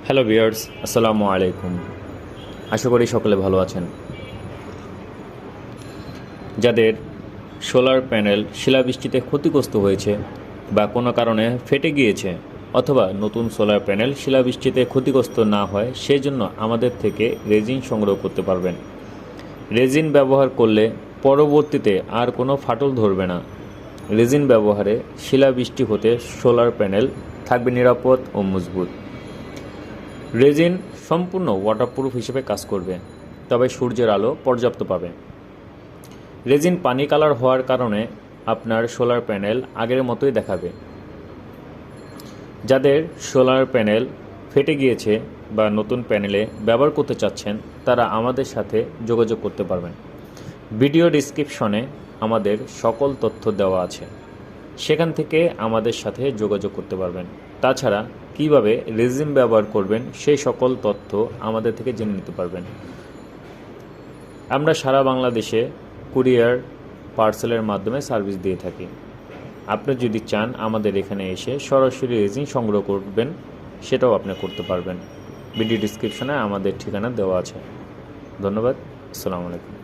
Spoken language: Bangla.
হ্যালো ভিউয়ার্স, আসসালামু আলাইকুম। আশা করি সকলে ভালো আছেন। যাদের সোলার প্যানেল শিলাবৃষ্টিতে ক্ষতিগ্রস্ত হয়েছে বা কোনো কারণে ফেটে গিয়েছে, অথবা নতুন সোলার প্যানেল শিলাবৃষ্টিতে ক্ষতিগ্রস্ত না হয় সেই জন্য আমাদের থেকে রেজিন সংগ্রহ করতে পারবেন। রেজিন ব্যবহার করলে পরবর্তীতে আর কোনো ফাটল ধরবে না। রেজিন ব্যবহারে শিলাবৃষ্টি হতে সোলার প্যানেল থাকবে নিরাপদ ও মজবুত। রেজিন সম্পূর্ণ ওয়াটারপ্রুফ হিসেবে কাজ করবে, তবে সূর্যের আলো পর্যাপ্ত পাবে। রেজিন পানি কালার হওয়ার কারণে আপনার সোলার প্যানেল আগের মতোই দেখাবে। যাদের সোলার প্যানেল ফেটে গিয়েছে বা নতুন প্যানেলে ব্যবহার করতে চাচ্ছেন, তারা আমাদের সাথে যোগাযোগ করতে পারবেন। ভিডিও ডিসক্রিপশনে আমাদের সকল তথ্য দেওয়া আছে, সেখান থেকে আমাদের সাথে যোগাযোগ করতে পারবেন। তাছাড়া কিভাবে রেজিন ব্যবহার করবেন সেই সকল তথ্য আমাদের থেকে জেনে নিতে পারবেন। আমরা সারা বাংলাদেশে কুরিয়ার পার্সেলের মাধ্যমে সার্ভিস দিয়ে থাকি। আপনি যদি চান আমাদের এখানে এসে সরাসরি রেজিন সংগ্রহ করবেন, সেটাও আপনি করতে পারবেন। ভিডিও ডিসক্রিপশনে আমাদের ঠিকানা দেওয়া আছে। ধন্যবাদ। আসসালামু আলাইকুম।